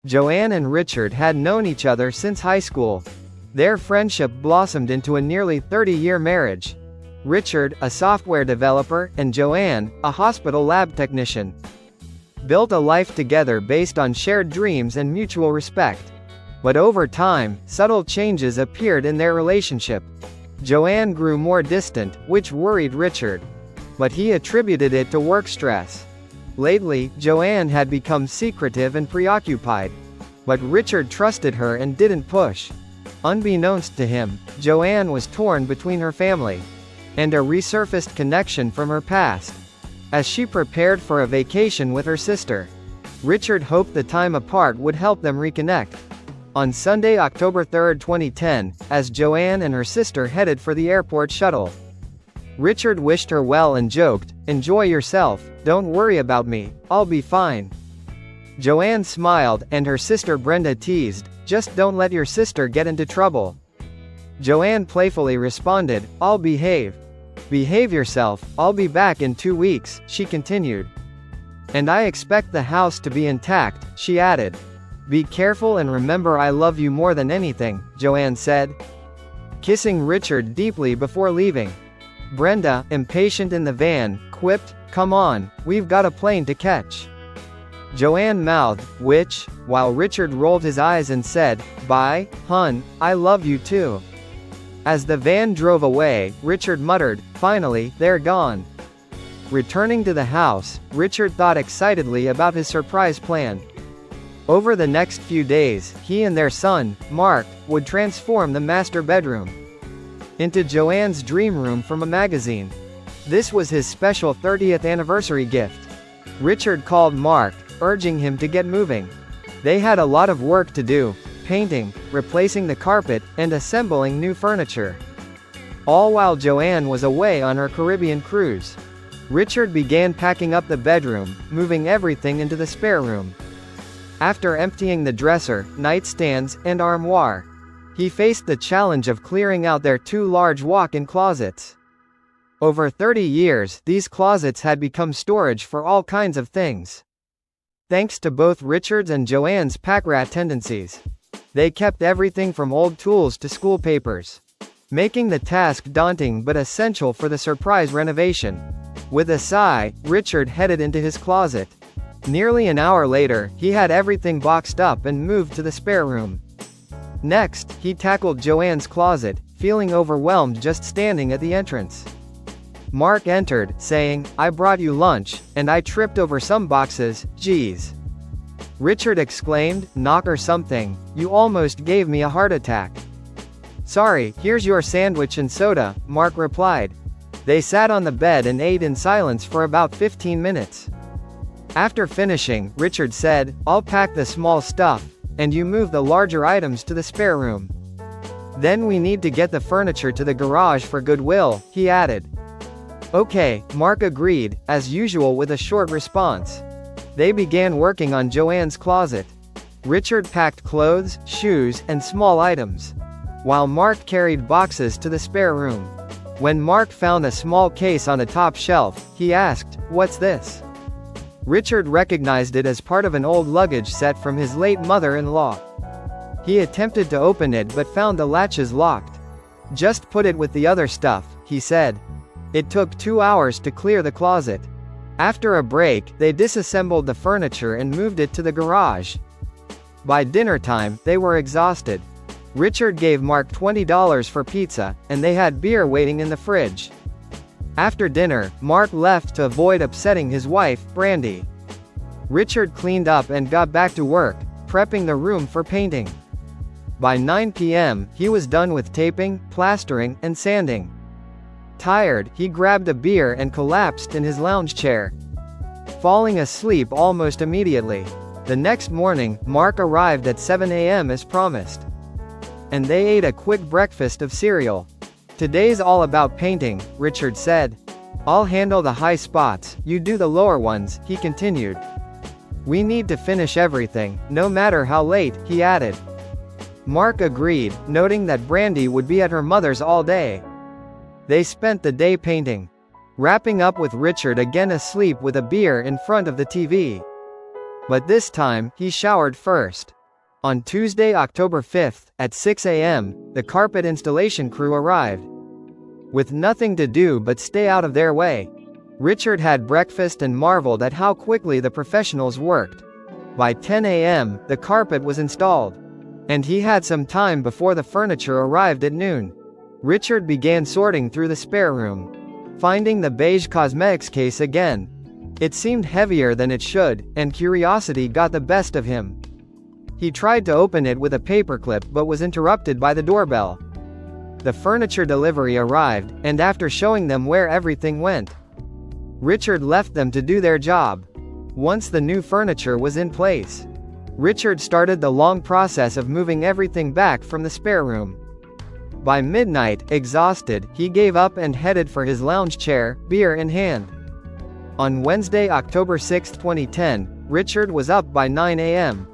Joanne and Richard had known each other since high school. Their friendship blossomed into a nearly 30-year marriage. Richard, a software developer, and Joanne, a hospital lab technician, built a life together based on shared dreams and mutual respect. But over time, subtle changes appeared in their relationship. Joanne grew more distant, which worried Richard, but he attributed it to work stress. Lately, Joanne had become secretive and preoccupied, but Richard trusted her and didn't push. Unbeknownst to him, Joanne was torn between her family and a resurfaced connection from her past. As she prepared for a vacation with her sister, Richard hoped the time apart would help them reconnect. On Sunday, October 3, 2010, as Joanne and her sister headed for the airport shuttle, Richard wished her well and joked, "Enjoy yourself, don't worry about me, I'll be fine." Joanne smiled, and her sister Brenda teased, "Just don't let your sister get into trouble." Joanne playfully responded, "I'll behave." "Behave yourself, I'll be back in 2 weeks," she continued. "And I expect the house to be intact," she added. "Be careful and remember I love you more than anything," Joanne said, kissing Richard deeply before leaving. Brenda, impatient in the van, quipped, "Come on, we've got a plane to catch." Joanne mouthed, "Which?" while Richard rolled his eyes and said, "Bye, hun, I love you too." As the van drove away, Richard muttered, "Finally, they're gone." Returning to the house, Richard thought excitedly about his surprise plan. Over the next few days, he and their son, Mark, would transform the master bedroom into Joanne's dream room from a magazine. This was his special 30th anniversary gift. Richard called Mark, urging him to get moving. They had a lot of work to do: painting, replacing the carpet, and assembling new furniture. All while Joanne was away on her Caribbean cruise. Richard began packing up the bedroom, moving everything into the spare room. After emptying the dresser, nightstands, and armoire, he faced the challenge of clearing out their 2 large walk-in closets. Over 30 years, these closets had become storage for all kinds of things. Thanks to both Richard's and Joanne's pack-rat tendencies, they kept everything from old tools to school papers, making the task daunting but essential for the surprise renovation. With a sigh, Richard headed into his closet. Nearly an hour later, he had everything boxed up and moved to the spare room. Next, he tackled Joanne's closet, feeling overwhelmed just standing at the entrance. Mark entered, saying, "I brought you lunch, and I tripped over some boxes, geez." Richard exclaimed, "Knock or something, you almost gave me a heart attack." "Sorry, here's your sandwich and soda," Mark replied. They sat on the bed and ate in silence for about 15 minutes. After finishing, Richard said, "I'll pack the small stuff, and you move the larger items to the spare room. Then we need to get the furniture to the garage for Goodwill," he added. "Okay," Mark agreed, as usual with a short response. They began working on Joanne's closet. Richard packed clothes, shoes, and small items, while Mark carried boxes to the spare room. When Mark found a small case on a top shelf, he asked, "What's this?" Richard recognized it as part of an old luggage set from his late mother-in-law. He attempted to open it but found the latches locked. "Just put it with the other stuff," he said. It took 2 hours to clear the closet. After a break, they disassembled the furniture and moved it to the garage. By dinner time, they were exhausted. Richard gave Mark $20 for pizza, and they had beer waiting in the fridge. After dinner, Mark left to avoid upsetting his wife, Brandy. Richard cleaned up and got back to work, prepping the room for painting. By 9 p.m., he was done with taping, plastering, and sanding. Tired, he grabbed a beer and collapsed in his lounge chair, falling asleep almost immediately. The next morning, Mark arrived at 7 a.m. as promised, and they ate a quick breakfast of cereal. "Today's all about painting," Richard said. "I'll handle the high spots, you do the lower ones," he continued. "We need to finish everything, no matter how late," he added. Mark agreed, noting that Brandy would be at her mother's all day. They spent the day painting, wrapping up with Richard again asleep with a beer in front of the TV. But this time, he showered first. On Tuesday, October 5th, at 6 a.m., the carpet installation crew arrived. With nothing to do but stay out of their way, Richard had breakfast and marveled at how quickly the professionals worked. By 10 a.m., the carpet was installed, and he had some time before the furniture arrived at noon. Richard began sorting through the spare room, finding the beige cosmetics case again. It seemed heavier than it should, and curiosity got the best of him. He tried to open it with a paperclip but was interrupted by the doorbell. The furniture delivery arrived, and after showing them where everything went, Richard left them to do their job. Once the new furniture was in place, Richard started the long process of moving everything back from the spare room. By midnight, exhausted, he gave up and headed for his lounge chair, beer in hand. On Wednesday, October 6, 2010, Richard was up by 9 a.m.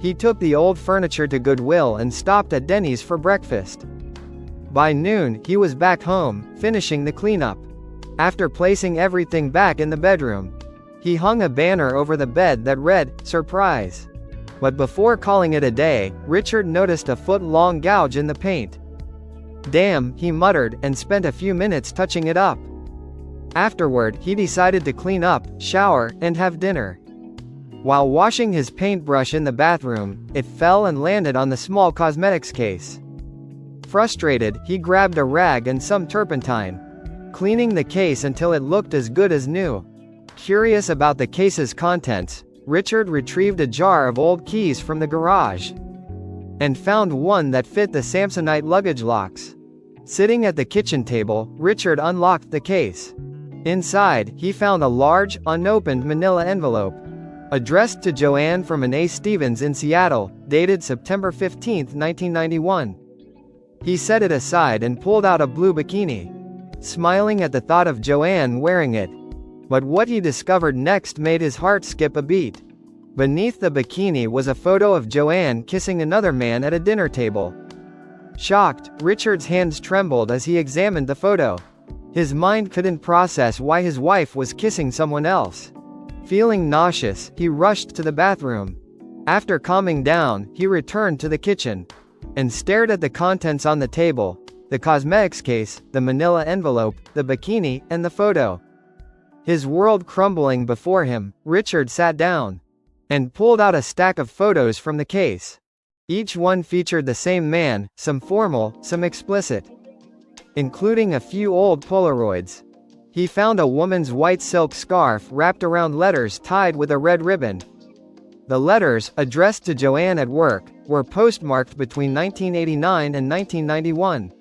He took the old furniture to Goodwill and stopped at Denny's for breakfast. By noon, he was back home, finishing the cleanup. After placing everything back in the bedroom, he hung a banner over the bed that read, "Surprise." But before calling it a day, Richard noticed a foot-long gouge in the paint. "Damn," he muttered, and spent a few minutes touching it up. Afterward, he decided to clean up, shower, and have dinner. While washing his paintbrush in the bathroom, it fell and landed on the small cosmetics case. Frustrated, he grabbed a rag and some turpentine, cleaning the case until it looked as good as new. Curious about the case's contents, Richard retrieved a jar of old keys from the garage and found one that fit the Samsonite luggage locks. Sitting at the kitchen table, Richard unlocked the case. Inside, he found a large, unopened manila envelope, addressed to Joanne from an A. Stevens in Seattle, dated September 15, 1991. He set it aside and pulled out a blue bikini, smiling at the thought of Joanne wearing it. But what he discovered next made his heart skip a beat. Beneath the bikini was a photo of Joanne kissing another man at a dinner table. Shocked, Richard's hands trembled as he examined the photo. His mind couldn't process why his wife was kissing someone else. Feeling nauseous, he rushed to the bathroom. After calming down, he returned to the kitchen and stared at the contents on the table: the cosmetics case, the manila envelope, the bikini, and the photo. His world crumbling before him, Richard sat down and pulled out a stack of photos from the case. Each one featured the same man, some formal, some explicit, including a few old Polaroids. He found a woman's white silk scarf wrapped around letters tied with a red ribbon. The letters, addressed to Joanne at work, were postmarked between 1989 and 1991.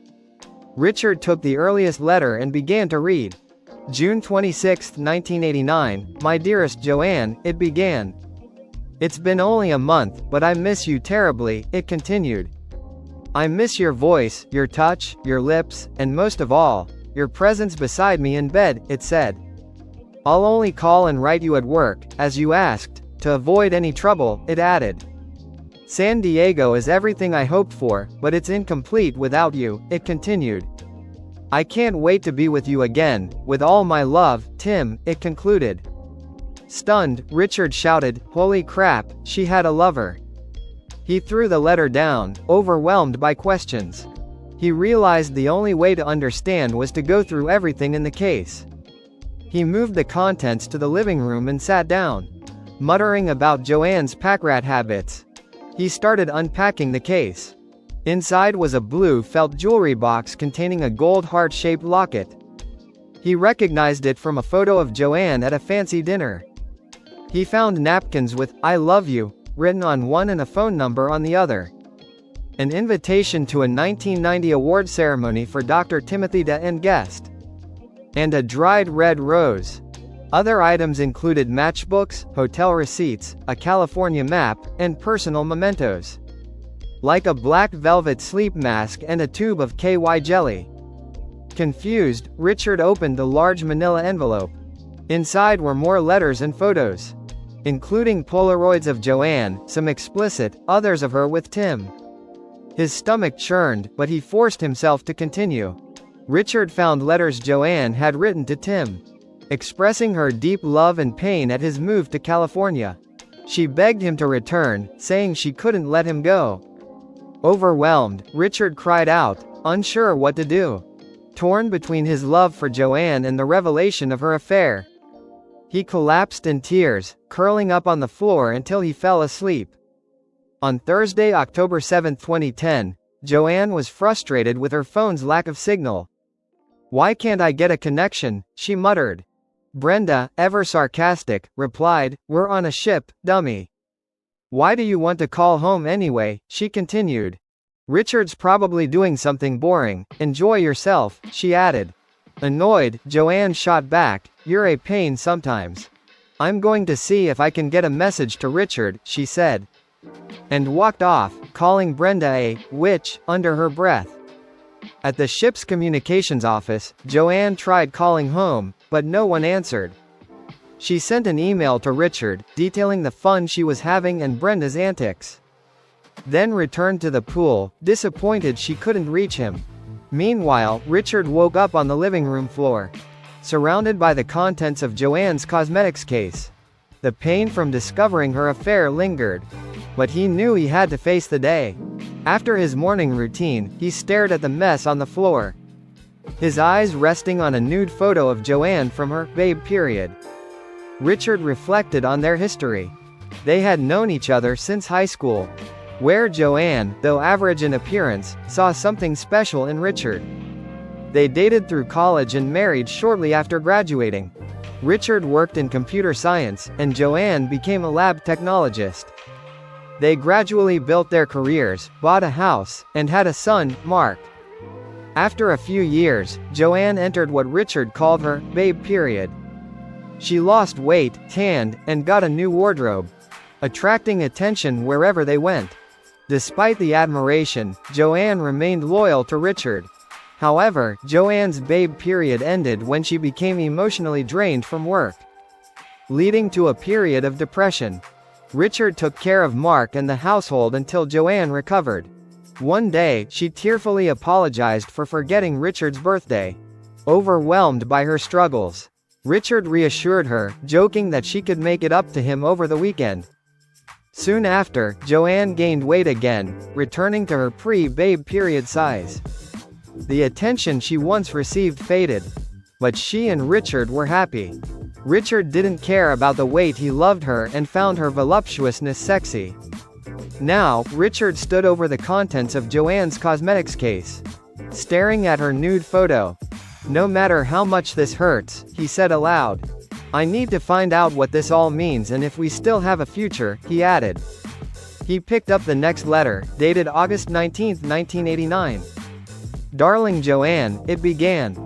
Richard took the earliest letter and began to read. June 26, 1989, "My dearest Joanne," it began. "It's been only a month, but I miss you terribly," it continued. "I miss your voice, your touch, your lips, and most of all, your presence beside me in bed," it said. "I'll only call and write you at work, as you asked, to avoid any trouble," it added. "San Diego is everything I hoped for, but it's incomplete without you," it continued. "I can't wait to be with you again, with all my love, Tim," it concluded. Stunned, Richard shouted, "Holy crap, she had a lover." He threw the letter down, overwhelmed by questions. He realized the only way to understand was to go through everything in the case. He moved the contents to the living room and sat down, muttering about Joanne's pack-rat habits. He started unpacking the case. Inside was a blue felt jewelry box containing a gold heart-shaped locket. He recognized it from a photo of Joanne at a fancy dinner. He found napkins with "I love you" written on one and a phone number on the other. An invitation to a 1990 award ceremony for Dr. Timothy Da and guest. And a dried red rose. Other items included matchbooks, hotel receipts, a California map, and personal mementos, like a black velvet sleep mask and a tube of KY jelly. Confused, Richard opened the large manila envelope. Inside were more letters and photos, including Polaroids of Joanne, some explicit, others of her with Tim. His stomach churned, but he forced himself to continue. Richard found letters Joanne had written to Tim, expressing her deep love and pain at his move to California. She begged him to return, saying she couldn't let him go. Overwhelmed, Richard cried out, unsure what to do. Torn between his love for Joanne and the revelation of her affair. He collapsed in tears, curling up on the floor until he fell asleep. On Thursday, October 7, 2010, Joanne was frustrated with her phone's lack of signal. "Why can't I get a connection?" she muttered. Brenda, ever sarcastic, replied, "We're on a ship, dummy." "Why do you want to call home anyway?" she continued. "Richard's probably doing something boring. Enjoy yourself," she added. Annoyed, Joanne shot back, "You're a pain sometimes. I'm going to see if I can get a message to Richard," she said. And walked off, calling Brenda a witch under her breath. At the ship's communications office, Joanne tried calling home, but no one answered. She sent an email to Richard, detailing the fun she was having and Brenda's antics. Then returned to the pool, disappointed she couldn't reach him. Meanwhile, Richard woke up on the living room floor, surrounded by the contents of Joanne's cosmetics case. The pain from discovering her affair lingered, but he knew he had to face the day. After his morning routine, he stared at the mess on the floor, his eyes resting on a nude photo of Joanne from her babe period. Richard reflected on their history. They had known each other since high school, where Joanne, though average in appearance, saw something special in Richard. They dated through college and married shortly after graduating. Richard worked in computer science, and Joanne became a lab technologist. They gradually built their careers, bought a house, and had a son, Mark. After a few years, Joanne entered what Richard called her babe period. She lost weight, tanned, and got a new wardrobe, attracting attention wherever they went. Despite the admiration, Joanne remained loyal to Richard. However, Joanne's babe period ended when she became emotionally drained from work, leading to a period of depression. Richard took care of Mark and the household until Joanne recovered. One day, she tearfully apologized for forgetting Richard's birthday. Overwhelmed by her struggles, Richard reassured her, joking that she could make it up to him over the weekend. Soon after, Joanne gained weight again, returning to her pre-babe period size. The attention she once received faded, but she and Richard were happy. Richard didn't care about the weight, he loved her and found her voluptuousness sexy. Now, Richard stood over the contents of Joanne's cosmetics case, staring at her nude photo. "No matter how much this hurts," he said aloud. "I need to find out what this all means and if we still have a future," he added. He picked up the next letter, dated August 19, 1989. "Darling Joanne," it began.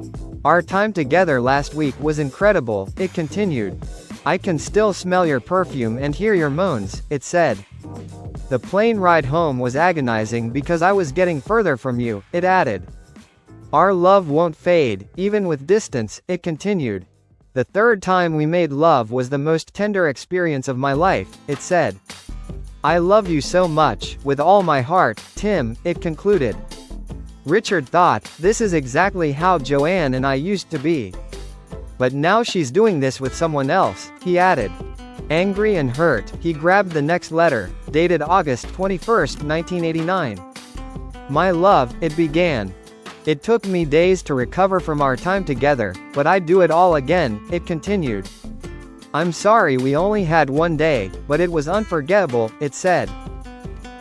"Our time together last week was incredible," it continued. "I can still smell your perfume and hear your moans," it said. "The plane ride home was agonizing because I was getting further from you," it added. "Our love won't fade, even with distance," it continued. "The third time we made love was the most tender experience of my life," it said. "I love you so much, with all my heart, Tim," it concluded. Richard thought, "This is exactly how Joanne and I used to be. But now she's doing this with someone else," he added. Angry and hurt, he grabbed the next letter, dated August 21, 1989. "My love," it began. "It took me days to recover from our time together, but I'd do it all again," it continued. "I'm sorry we only had one day, but it was unforgettable," it said.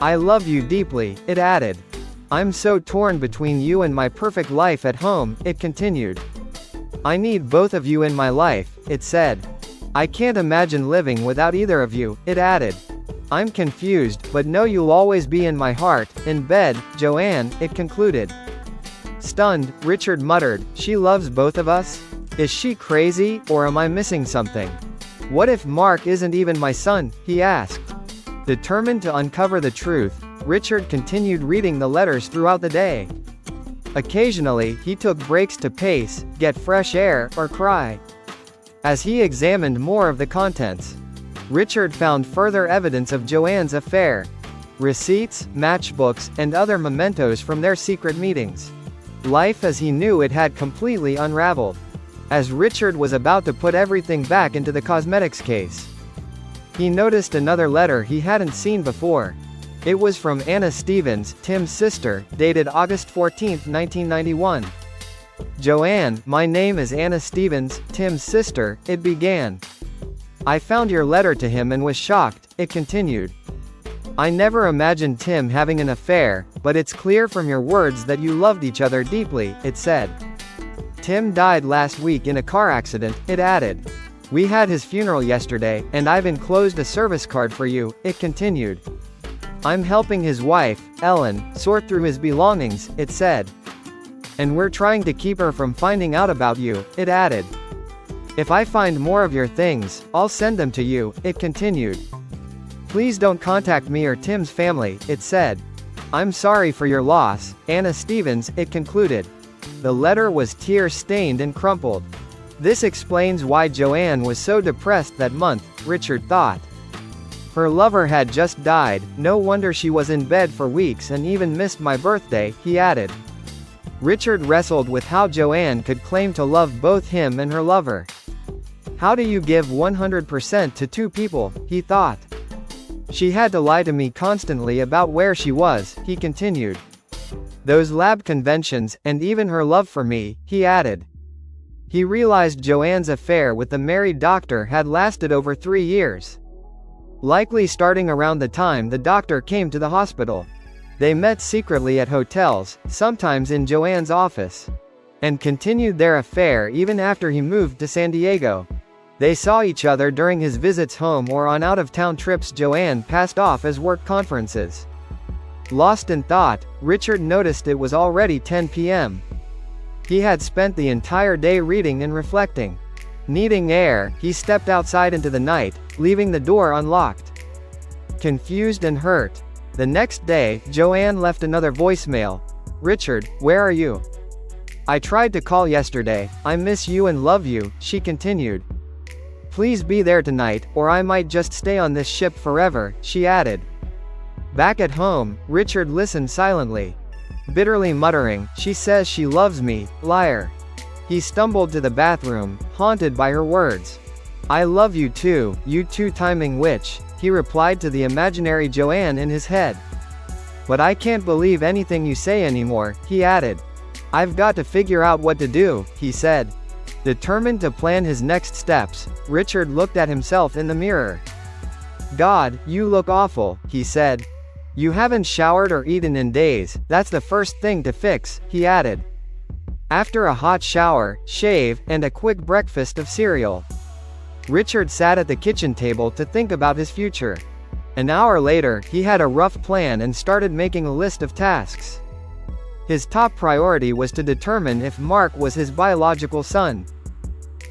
"I love you deeply," it added. "I'm so torn between you and my perfect life at home," it continued. "I need both of you in my life," it said. "I can't imagine living without either of you," it added. "I'm confused, but know you'll always be in my heart, in bed, Joanne," it concluded. Stunned, Richard muttered, "She loves both of us? Is she crazy, or am I missing something? What if Mark isn't even my son?" he asked. Determined to uncover the truth, Richard continued reading the letters throughout the day. Occasionally, he took breaks to pace, get fresh air, or cry. As he examined more of the contents, Richard found further evidence of Joanne's affair. Receipts, matchbooks, and other mementos from their secret meetings. Life as he knew it had completely unraveled. As Richard was about to put everything back into the cosmetics case, He noticed another letter he hadn't seen before. It was from Anna Stevens, Tim's sister, dated August 14, 1991. "Joanne, my name is Anna Stevens, Tim's sister," it began. "I found your letter to him and was shocked," it continued. "I never imagined Tim having an affair, but it's clear from your words that you loved each other deeply," it said. "Tim died last week in a car accident," it added. "We had his funeral yesterday, and I've enclosed a service card for you," it continued. "I'm helping his wife, Ellen, sort through his belongings," it said. "And we're trying to keep her from finding out about you," it added. "If I find more of your things, I'll send them to you," it continued. "Please don't contact me or Tim's family," it said. "I'm sorry for your loss, Anna Stevens," it concluded. The letter was tear-stained and crumpled. This explains why Joanne was so depressed that month, Richard thought. Her lover had just died, no wonder she was in bed for weeks and even missed my birthday, he added. Richard wrestled with how Joanne could claim to love both him and her lover. How do you give 100% to two people, he thought. She had to lie to me constantly about where she was, he continued. Those lab conventions, and even her love for me, he added. He realized Joanne's affair with the married doctor had lasted over 3 years. Likely starting around the time the doctor came to the hospital. They met secretly at hotels, sometimes in Joanne's office. And continued their affair even after he moved to San Diego. They saw each other during his visits home or on out-of-town trips Joanne passed off as work conferences. Lost in thought, Richard noticed it was already 10 p.m. He had spent the entire day reading and reflecting. Needing air, he stepped outside into the night, leaving the door unlocked. Confused and hurt. The next day, Joanne left another voicemail. Richard, where are you? I tried to call yesterday, I miss you and love you, she continued. Please be there tonight, or I might just stay on this ship forever, she added. Back at home, Richard listened silently. Bitterly muttering, she says she loves me, liar. He stumbled to the bathroom, haunted by her words. I love you too, you two-timing witch, he replied to the imaginary Joanne in his head. But I can't believe anything you say anymore, he added. I've got to figure out what to do, he said. Determined to plan his next steps, Richard looked at himself in the mirror. God, you look awful, he said. You haven't showered or eaten in days, that's the first thing to fix, he added. After a hot shower, shave, and a quick breakfast of cereal, Richard sat at the kitchen table to think about his future. An hour later, he had a rough plan and started making a list of tasks. His top priority was to determine if Mark was his biological son.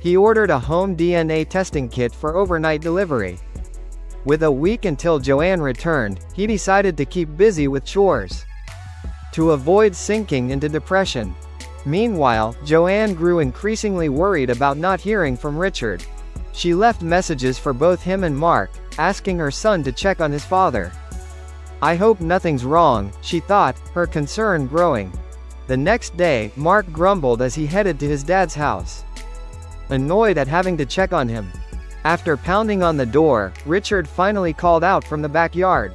He ordered a home DNA testing kit for overnight delivery. With a week until Joanne returned, he decided to keep busy with chores to avoid sinking into depression. Meanwhile, Joanne grew increasingly worried about not hearing from Richard. She left messages for both him and Mark, asking her son to check on his father. I hope nothing's wrong, she thought, her concern growing. The next day, Mark grumbled as he headed to his dad's house. Annoyed at having to check on him. After pounding on the door, Richard finally called out from the backyard,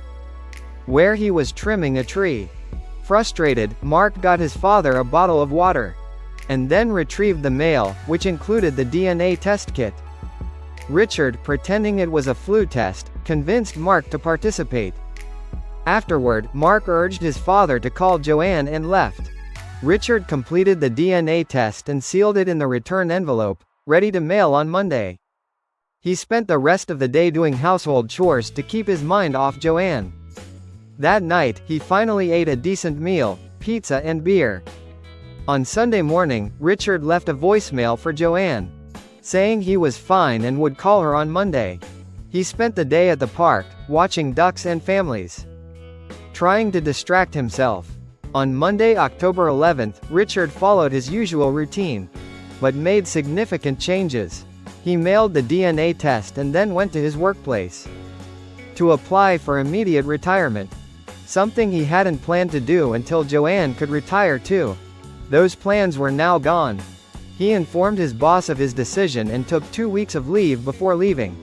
where he was trimming a tree. Frustrated, Mark got his father a bottle of water. And then retrieved the mail, which included the DNA test kit. Richard, pretending it was a flu test, convinced Mark to participate. Afterward, Mark urged his father to call Joanne and left. Richard completed the DNA test and sealed it in the return envelope, ready to mail on Monday. He spent the rest of the day doing household chores to keep his mind off Joanne. That night, he finally ate a decent meal, pizza and beer. On Sunday morning, Richard left a voicemail for Joanne, saying he was fine and would call her on Monday. He spent the day at the park, watching ducks and families, trying to distract himself. On Monday, October 11th, Richard followed his usual routine, but made significant changes. He mailed the DNA test and then went to his workplace to apply for immediate retirement. Something he hadn't planned to do until Joanne could retire too. Those plans were now gone. He informed his boss of his decision and took 2 weeks of leave before leaving.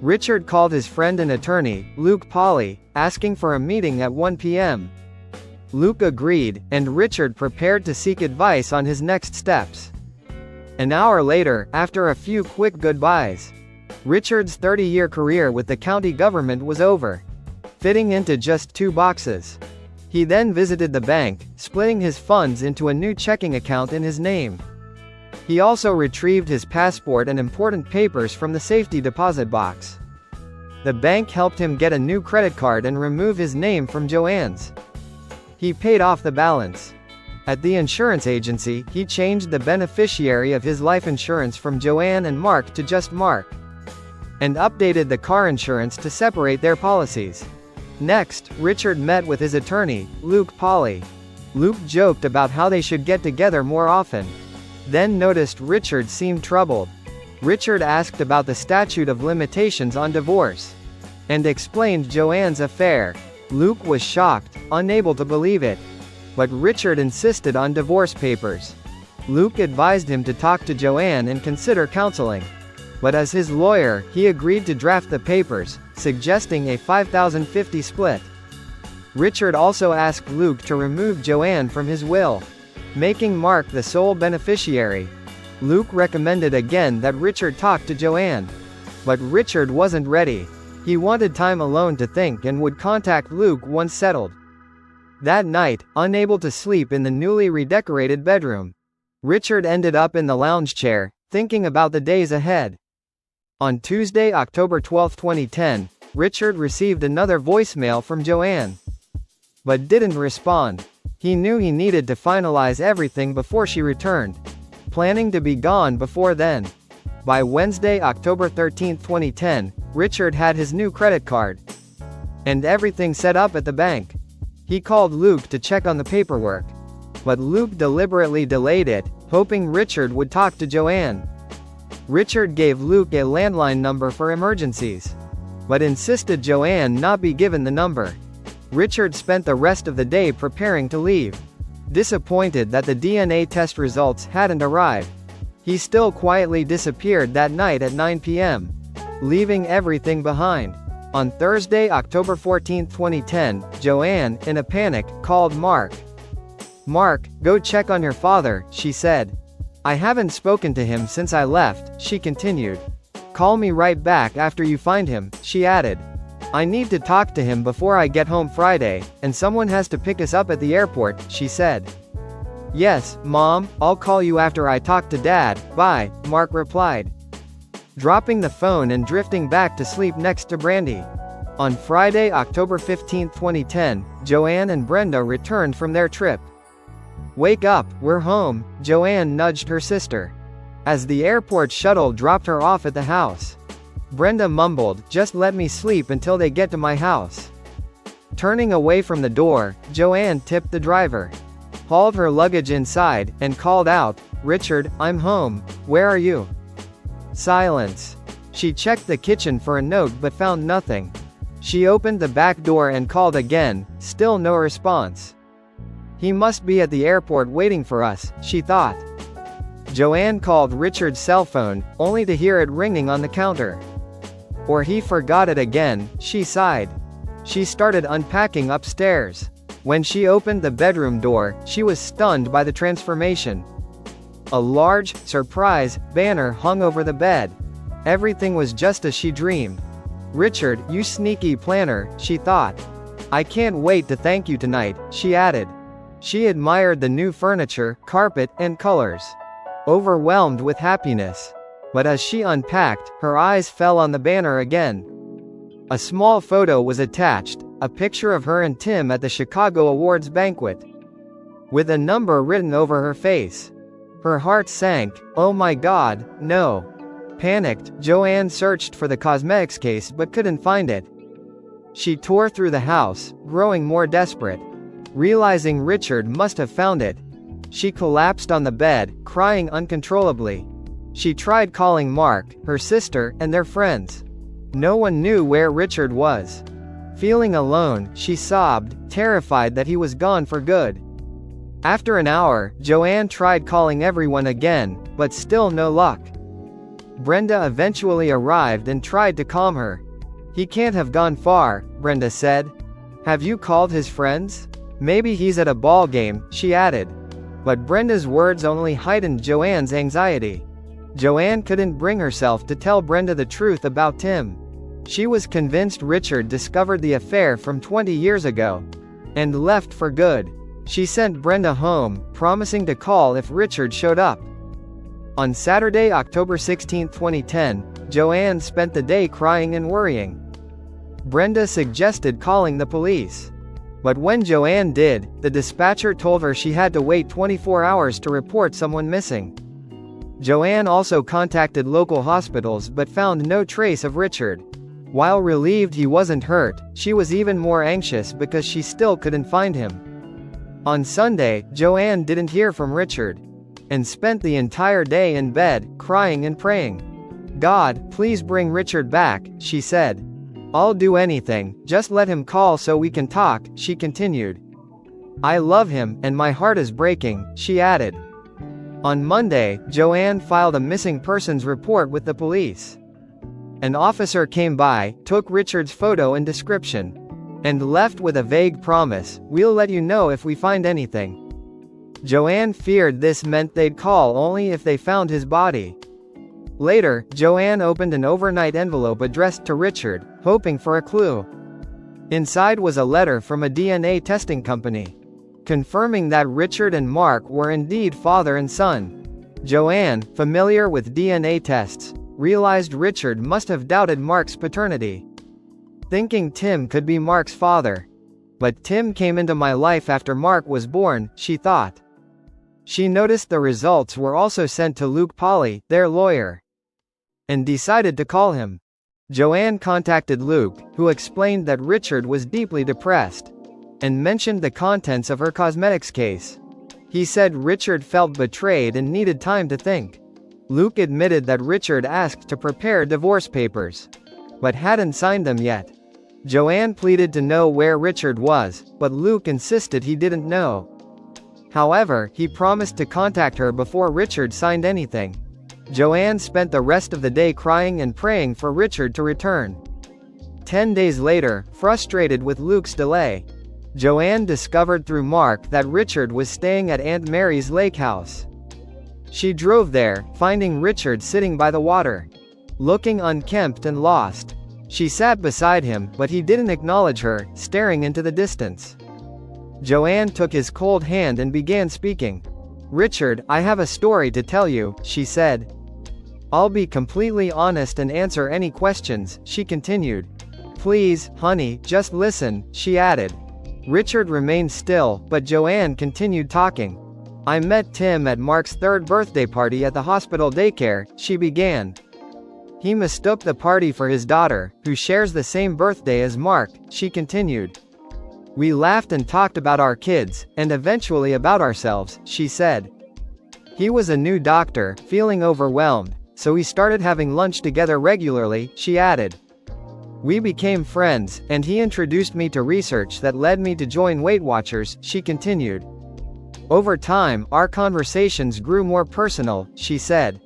Richard called his friend and attorney, Luke Polly, asking for a meeting at 1 p.m. Luke agreed, and Richard prepared to seek advice on his next steps. An hour later, after a few quick goodbyes, Richard's 30-year career with the county government was over, fitting into just 2 boxes. He then visited the bank, splitting his funds into a new checking account in his name. He also retrieved his passport and important papers from the safety deposit box. The bank helped him get a new credit card and remove his name from Joanne's. He paid off the balance. At the insurance agency, he changed the beneficiary of his life insurance from Joanne and Mark to just Mark, and updated the car insurance to separate their policies. Next, Richard met with his attorney, Luke Polly. Luke joked about how they should get together more often, then noticed Richard seemed troubled. Richard asked about the statute of limitations on divorce, and explained Joanne's affair. Luke was shocked, unable to believe it. But Richard insisted on divorce papers. Luke advised him to talk to Joanne and consider counseling. But as his lawyer, he agreed to draft the papers, suggesting a 50-50 split. Richard also asked Luke to remove Joanne from his will, making Mark the sole beneficiary. Luke recommended again that Richard talk to Joanne. But Richard wasn't ready. He wanted time alone to think and would contact Luke once settled. That night, unable to sleep in the newly redecorated bedroom, Richard ended up in the lounge chair, thinking about the days ahead. On Tuesday, October 12, 2010, Richard received another voicemail from Joanne, but didn't respond. He knew he needed to finalize everything before she returned, planning to be gone before then. By Wednesday, October 13, 2010, Richard had his new credit card and everything set up at the bank. He called Luke to check on the paperwork, but Luke deliberately delayed it, hoping Richard would talk to Joanne. Richard gave Luke a landline number for emergencies, but insisted Joanne not be given the number. Richard spent the rest of the day preparing to leave, disappointed that the DNA test results hadn't arrived. He still quietly disappeared that night at 9 p.m., leaving everything behind. On Thursday, October 14, 2010, Joanne, in a panic, called Mark. "Mark, go check on your father," she said. "I haven't spoken to him since I left," she continued. "Call me right back after you find him," she added. "I need to talk to him before I get home Friday, and someone has to pick us up at the airport," she said. "Yes, Mom, I'll call you after I talk to Dad, bye," Mark replied, dropping the phone and drifting back to sleep next to Brandy. On Friday, October 15, 2010, Joanne and Brenda returned from their trip. "Wake up, we're home," Joanne nudged her sister, as the airport shuttle dropped her off at the house. Brenda mumbled, "Just let me sleep until they get to my house." Turning away from the door, Joanne tipped the driver, hauled her luggage inside, and called out, "Richard, I'm home, where are you?" Silence. She checked the kitchen for a note but found nothing. She opened the back door and called again, still no response. "He must be at the airport waiting for us," she thought. Joanne called Richard's cell phone, only to hear it ringing on the counter. "Or he forgot it again," she sighed. She started unpacking upstairs. When she opened the bedroom door, she was stunned by the transformation. A large, surprise, banner hung over the bed. Everything was just as she dreamed. "Richard, you sneaky planner," she thought. "I can't wait to thank you tonight," she added. She admired the new furniture, carpet, and colors, overwhelmed with happiness. But as she unpacked, her eyes fell on the banner again. A small photo was attached, a picture of her and Tim at the Chicago Awards banquet, with a number written over her face. Her heart sank. "Oh my God, no." Panicked, Joanne searched for the cosmetics case but couldn't find it. She tore through the house, growing more desperate. Realizing Richard must have found it, she collapsed on the bed, crying uncontrollably. She tried calling Mark, her sister, and their friends. No one knew where Richard was. Feeling alone, she sobbed, terrified that he was gone for good. After an hour, Joanne tried calling everyone again, but still no luck. Brenda eventually arrived and tried to calm her. "He can't have gone far," Brenda said. "Have you called his friends? Maybe he's at a ball game," she added. But Brenda's words only heightened Joanne's anxiety. Joanne couldn't bring herself to tell Brenda the truth about Tim. She was convinced Richard discovered the affair from 20 years ago and left for good. She sent Brenda home, promising to call if Richard showed up. On Saturday, October 16, 2010, Joanne spent the day crying and worrying. Brenda suggested calling the police. But when Joanne did, the dispatcher told her she had to wait 24 hours to report someone missing. Joanne also contacted local hospitals but found no trace of Richard. While relieved he wasn't hurt, she was even more anxious because she still couldn't find him. On Sunday, Joanne didn't hear from Richard and spent the entire day in bed, crying and praying. "God, please bring Richard back," she said. "I'll do anything, just let him call so we can talk," she continued. "I love him, and my heart is breaking," she added. On Monday, Joanne filed a missing persons report with the police. An officer came by, took Richard's photo and description, and left with a vague promise, "We'll let you know if we find anything." Joanne feared this meant they'd call only if they found his body. Later, Joanne opened an overnight envelope addressed to Richard, hoping for a clue. Inside was a letter from a DNA testing company, confirming that Richard and Mark were indeed father and son. Joanne, familiar with DNA tests, realized Richard must have doubted Mark's paternity, thinking Tim could be Mark's father. "But Tim came into my life after Mark was born," she thought. She noticed the results were also sent to Luke Polly, their lawyer, and decided to call him. Joanne contacted Luke, who explained that Richard was deeply depressed and mentioned the contents of her cosmetics case. He said Richard felt betrayed and needed time to think. Luke admitted that Richard asked to prepare divorce papers, but hadn't signed them yet. Joanne pleaded to know where Richard was, but Luke insisted he didn't know. However, he promised to contact her before Richard signed anything. Joanne spent the rest of the day crying and praying for Richard to return. 10 days later, frustrated with Luke's delay, Joanne discovered through Mark that Richard was staying at Aunt Mary's lake house. She drove there, finding Richard sitting by the water, looking unkempt and lost. She sat beside him, but he didn't acknowledge her, staring into the distance. Joanne took his cold hand and began speaking. "Richard, I have a story to tell you," she said. "I'll be completely honest and answer any questions," she continued. "Please, honey, just listen," she added. Richard remained still, but Joanne continued talking. "I met Tim at Mark's 3rd birthday party at the hospital daycare," she began. "He mistook the party for his daughter, who shares the same birthday as Mark," she continued. "We laughed and talked about our kids, and eventually about ourselves," she said. "He was a new doctor, feeling overwhelmed, so we started having lunch together regularly," she added. "We became friends, and he introduced me to research that led me to join Weight Watchers," she continued. "Over time, our conversations grew more personal," she said.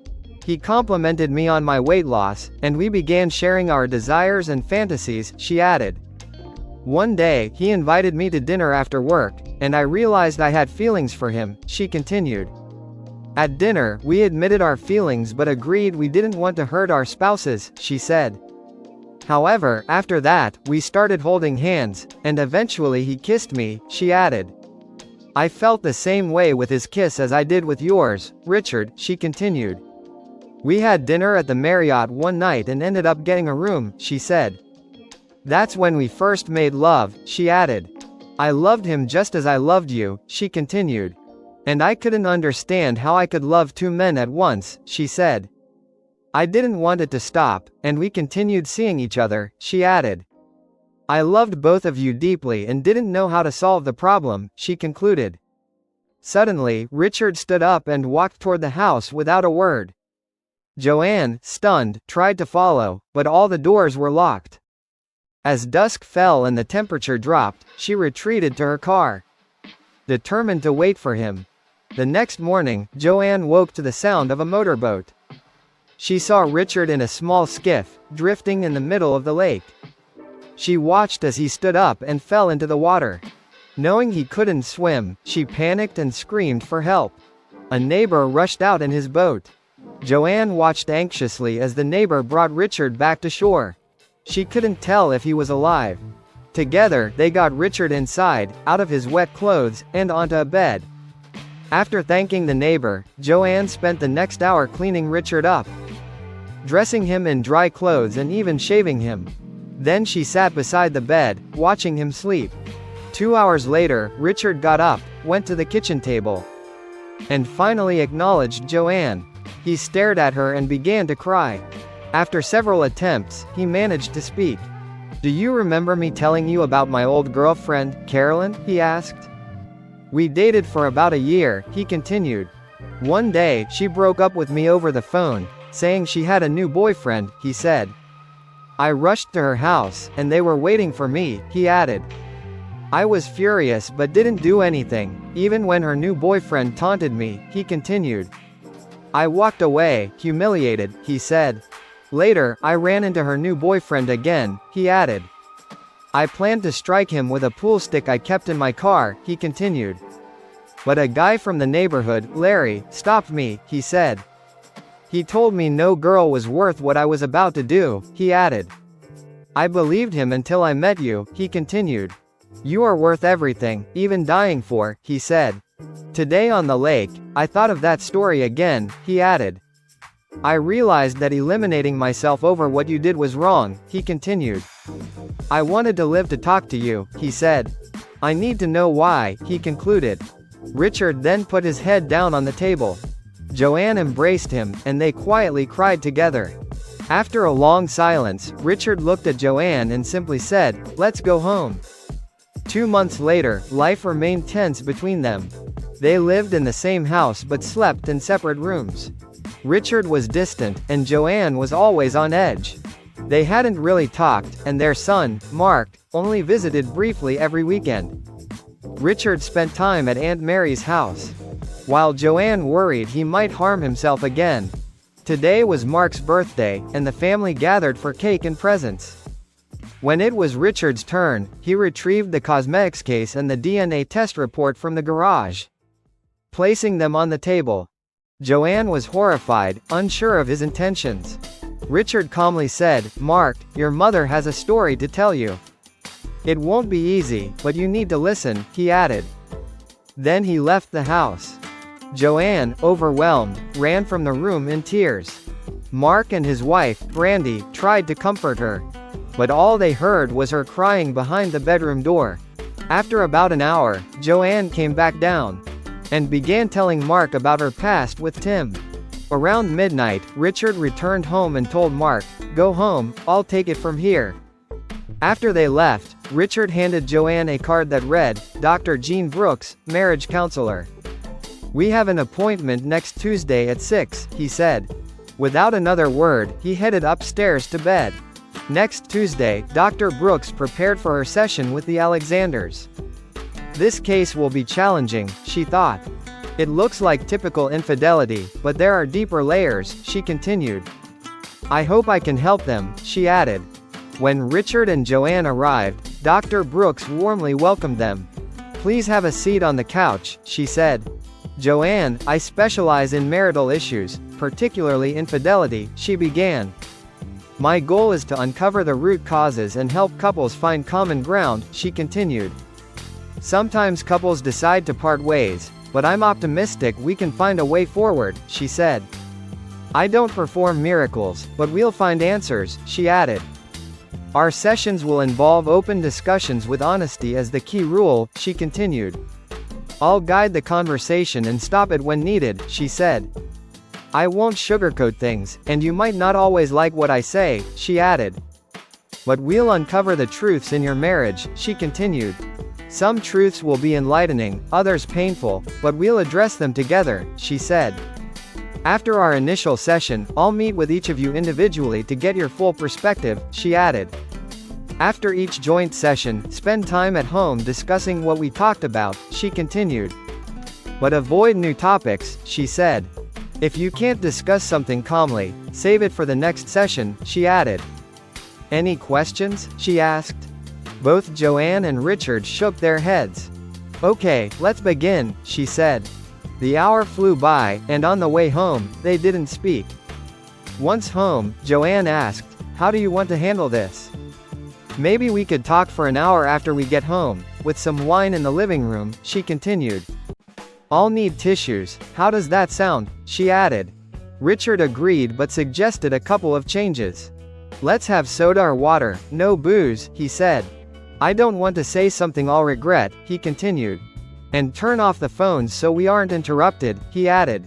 "He complimented me on my weight loss, and we began sharing our desires and fantasies," she added. "One day, he invited me to dinner after work, and I realized I had feelings for him," she continued. "At dinner, we admitted our feelings but agreed we didn't want to hurt our spouses," she said. "However, after that, we started holding hands, and eventually he kissed me," she added. "I felt the same way with his kiss as I did with yours, Richard," she continued. "We had dinner at the Marriott one night and ended up getting a room," she said. "That's when we first made love," she added. "I loved him just as I loved you," she continued. "And I couldn't understand how I could love 2 men at once," she said. "I didn't want it to stop, and we continued seeing each other," she added. "I loved both of you deeply and didn't know how to solve the problem," she concluded. Suddenly, Richard stood up and walked toward the house without a word. Joanne, stunned, tried to follow, but all the doors were locked. As dusk fell and the temperature dropped, she retreated to her car, determined to wait for him. The next morning, Joanne woke to the sound of a motorboat. She saw Richard in a small skiff, drifting in the middle of the lake. She watched as he stood up and fell into the water. Knowing he couldn't swim, she panicked and screamed for help. A neighbor rushed out in his boat. Joanne watched anxiously as the neighbor brought Richard back to shore. She couldn't tell if he was alive. Together, they got Richard inside, out of his wet clothes, and onto a bed. After thanking the neighbor, Joanne spent the next hour cleaning Richard up, dressing him in dry clothes and even shaving him. Then she sat beside the bed, watching him sleep. 2 hours later, Richard got up, went to the kitchen table, and finally acknowledged Joanne. He stared at her and began to cry. After several attempts, he managed to speak. "Do you remember me telling you about my old girlfriend, Carolyn?" he asked. "We dated for about a year," he continued. "One day, she broke up with me over the phone, saying she had a new boyfriend," he said. "I rushed to her house, and they were waiting for me," he added. "I was furious but didn't do anything, even when her new boyfriend taunted me," he continued. "I walked away, humiliated," he said. "Later, I ran into her new boyfriend again," he added. "I planned to strike him with a pool stick I kept in my car," he continued. "But a guy from the neighborhood, Larry, stopped me," he said. "He told me no girl was worth what I was about to do," he added. "I believed him until I met you," he continued. "You are worth everything, even dying for," he said. "Today on the lake, I thought of that story again," he added. "I realized that eliminating myself over what you did was wrong," he continued. "I wanted to live to talk to you," he said. "I need to know why," he concluded. Richard then put his head down on the table. Joanne embraced him, and they quietly cried together. After a long silence, Richard looked at Joanne and simply said, "Let's go home." 2 months later, life remained tense between them. They lived in the same house but slept in separate rooms. Richard was distant, and Joanne was always on edge. They hadn't really talked, and their son, Mark, only visited briefly every weekend. Richard spent time at Aunt Mary's house, while Joanne worried he might harm himself again. Today was Mark's birthday, and the family gathered for cake and presents. When it was Richard's turn, he retrieved the cosmetics case and the DNA test report from the garage, placing them on the table. Joanne was horrified, unsure of his intentions. Richard calmly said, "Mark, your mother has a story to tell you. It won't be easy, but you need to listen," he added. Then he left the house. Joanne, overwhelmed, ran from the room in tears. Mark and his wife, Brandy, tried to comfort her, but all they heard was her crying behind the bedroom door. After about an hour, Joanne came back down and began telling Mark about her past with Tim. Around midnight, Richard returned home and told Mark, "Go home, I'll take it from here." After they left, Richard handed Joanne a card that read, "Dr. Jean Brooks, marriage counselor. We have an appointment next Tuesday at 6, he said. Without another word, he headed upstairs to bed. Next Tuesday, Dr. Brooks prepared for her session with the Alexanders. This case will be challenging, she thought. It looks like typical infidelity, but there are deeper layers, she continued. I hope I can help them, she added. When Richard and Joanne arrived, Dr. Brooks warmly welcomed them. Please have a seat on the couch, she said. Joanne, I specialize in marital issues, particularly infidelity, she began. My goal is to uncover the root causes and help couples find common ground, she continued. Sometimes couples decide to part ways, but I'm optimistic we can find a way forward, she said. I don't perform miracles, but we'll find answers, she added. Our sessions will involve open discussions with honesty as the key rule, she continued. I'll guide the conversation and stop it when needed, she said. I won't sugarcoat things, and you might not always like what I say, she added. But we'll uncover the truths in your marriage, she continued. Some truths will be enlightening, others painful, but we'll address them together, she said. After our initial session, I'll meet with each of you individually to get your full perspective, she added. After each joint session, spend time at home discussing what we talked about, she continued. But avoid new topics, she said. If you can't discuss something calmly, save it for the next session, she added. Any questions? She asked. Both Joanne and Richard shook their heads. Okay, let's begin, she said. The hour flew by, and on the way home, they didn't speak. Once home, Joanne asked, "How do you want to handle this?" "Maybe we could talk for an hour after we get home, with some wine in the living room," she continued. "I'll need tissues, how does that sound?" she added. Richard agreed but suggested a couple of changes. "Let's have soda or water, no booze," he said. "I don't want to say something I'll regret," he continued. "And turn off the phones so we aren't interrupted," he added.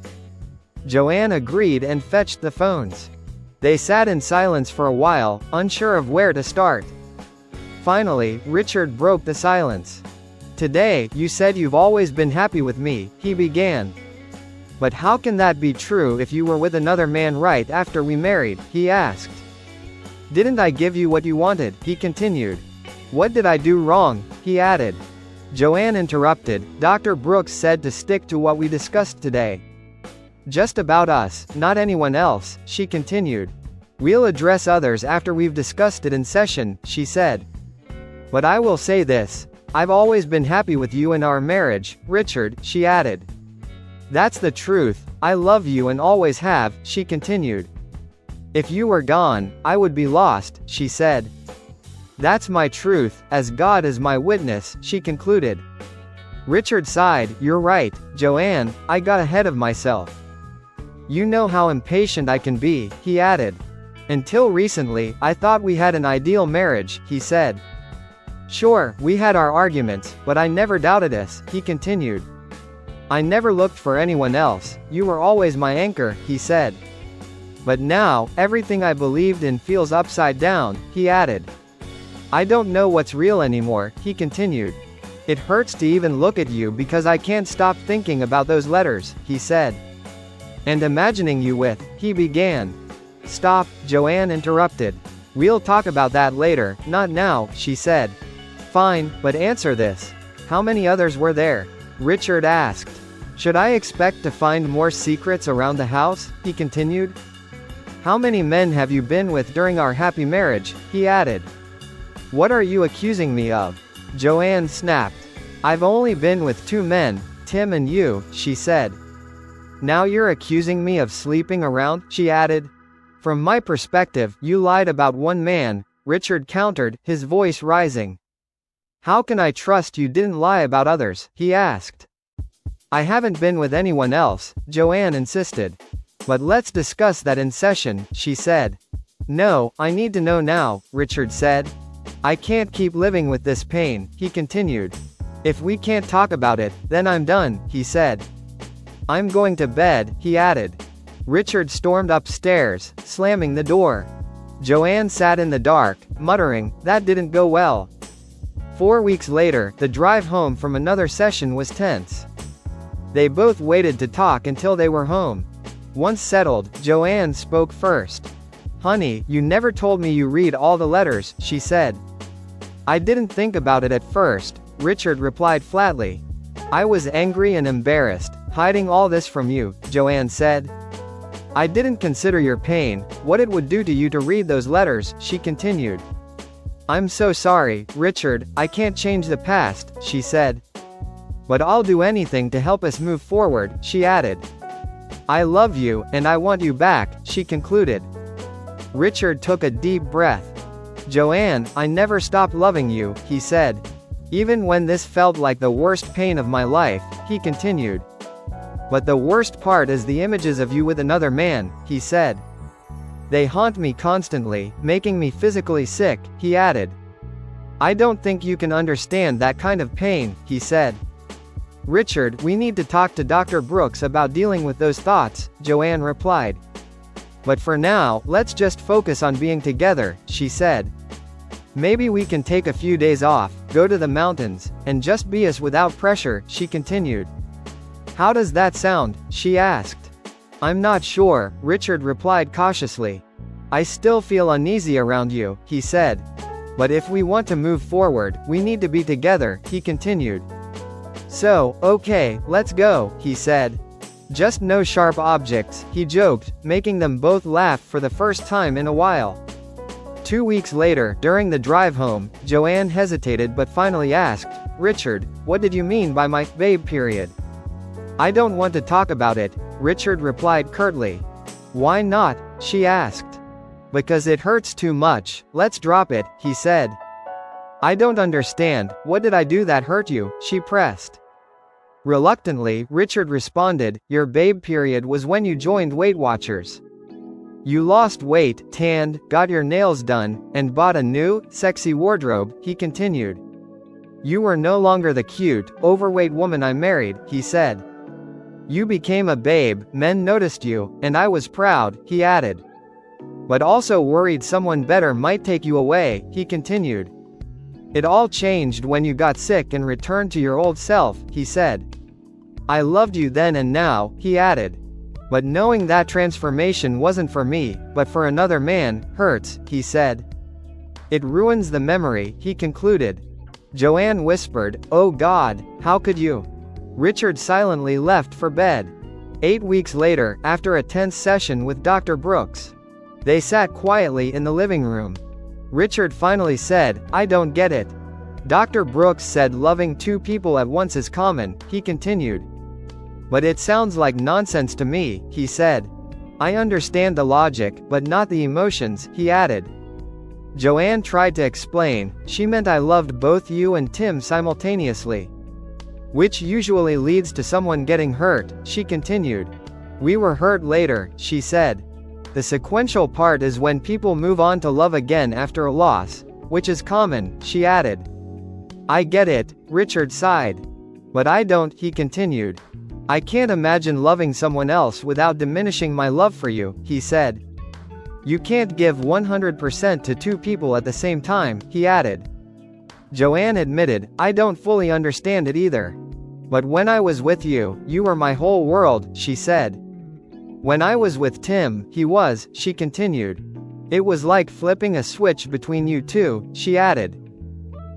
Joanne agreed and fetched the phones. They sat in silence for a while, unsure of where to start. Finally, Richard broke the silence. "Today, you said you've always been happy with me," he began. "But how can that be true if you were with another man right after we married?" he asked. "Didn't I give you what you wanted?" he continued. "What did I do wrong?" he added. Joanne interrupted. "Dr. Brooks said to stick to what we discussed today. Just about us, not anyone else," she continued. "We'll address others after we've discussed it in session," she said. "But I will say this. I've always been happy with you in our marriage, Richard," she added. "That's the truth. I love you and always have," she continued. "If you were gone, I would be lost," she said. "That's my truth, as God is my witness," she concluded. Richard sighed. "You're right, Joanne, I got ahead of myself. You know how impatient I can be," he added. "Until recently, I thought we had an ideal marriage," he said. "Sure, we had our arguments, but I never doubted us," he continued. "I never looked for anyone else, you were always my anchor," he said. "But now, everything I believed in feels upside down," he added. "I don't know what's real anymore," he continued. "It hurts to even look at you because I can't stop thinking about those letters," he said. "And imagining you with," he began. "Stop," Joanne interrupted. "We'll talk about that later, not now," she said. "Fine, but answer this. How many others were there?" Richard asked. "Should I expect to find more secrets around the house?" he continued. "How many men have you been with during our happy marriage?" he added. "What are you accusing me of?" Joanne snapped. "I've only been with 2 men, Tim and you," she said. "Now you're accusing me of sleeping around?" she added. "From my perspective, you lied about 1 man," Richard countered, his voice rising. "How can I trust you didn't lie about others?" he asked. "I haven't been with anyone else," Joanne insisted. "But let's discuss that in session," she said. "No, I need to know now," Richard said. "I can't keep living with this pain," he continued. "If we can't talk about it, then I'm done," he said. "I'm going to bed," he added. Richard stormed upstairs, slamming the door. Joanne sat in the dark, muttering, "That didn't go well." 4 weeks later, the drive home from another session was tense. They both waited to talk until they were home. Once settled, Joanne spoke first. "Honey, you never told me you read all the letters," she said. "I didn't think about it at first," Richard replied flatly. "I was angry and embarrassed, hiding all this from you," Joanne said. "I didn't consider your pain, what it would do to you to read those letters," she continued. "I'm so sorry, Richard, I can't change the past," she said. "But I'll do anything to help us move forward," she added. "I love you, and I want you back," she concluded. Richard took a deep breath. "Joanne, I never stopped loving you," he said. "Even when this felt like the worst pain of my life," he continued. "But the worst part is the images of you with another man," he said. "They haunt me constantly, making me physically sick," he added. "I don't think you can understand that kind of pain," he said. "Richard, we need to talk to Dr. Brooks about dealing with those thoughts," Joanne replied. "But for now, let's just focus on being together," she said. "Maybe we can take a few days off, go to the mountains, and just be us without pressure," she continued. "How does that sound?" she asked. "I'm not sure," Richard replied cautiously. "I still feel uneasy around you," he said. "But if we want to move forward, we need to be together," he continued. "So, okay, let's go," he said. Just no sharp objects, he joked, making them both laugh for the first time in a while. 2 weeks later, during the drive home, Joanne hesitated but finally asked, "Richard, what did you mean by my babe period?" "I don't want to talk about it," Richard replied curtly. "Why not?" she asked. "Because it hurts too much, let's drop it," he said. "I don't understand, what did I do that hurt you?" she pressed. Reluctantly, Richard responded, "Your babe period was when you joined Weight Watchers. You lost weight, tanned, got your nails done, and bought a new, sexy wardrobe," he continued. "You were no longer the cute, overweight woman I married," he said. "You became a babe, men noticed you, and I was proud," he added. "But also worried someone better might take you away," he continued. "It all changed when you got sick and returned to your old self," he said. "I loved you then and now," he added. "But knowing that transformation wasn't for me, but for another man, hurts," he said. "It ruins the memory," he concluded. Joanne whispered, "Oh God, how could you?" Richard silently left for bed. 8 weeks later, after a tense session with Dr. Brooks, they sat quietly in the living room. Richard finally said, "I don't get it." Dr. Brooks said loving two people at once is common, he continued. "But it sounds like nonsense to me," he said. "I understand the logic, but not the emotions," he added. Joanne tried to explain, "She meant I loved both you and Tim simultaneously. Which usually leads to someone getting hurt," she continued. "We were hurt later," she said. "The sequential part is when people move on to love again after a loss, which is common," she added. "I get it," Richard sighed. "But I don't," he continued. "I can't imagine loving someone else without diminishing my love for you," he said. "You can't give 100% to two people at the same time," he added. Joanne admitted, "I don't fully understand it either. But when I was with you, you were my whole world," she said. "When I was with Tim, he was," she continued. "It was like flipping a switch between you two," she added.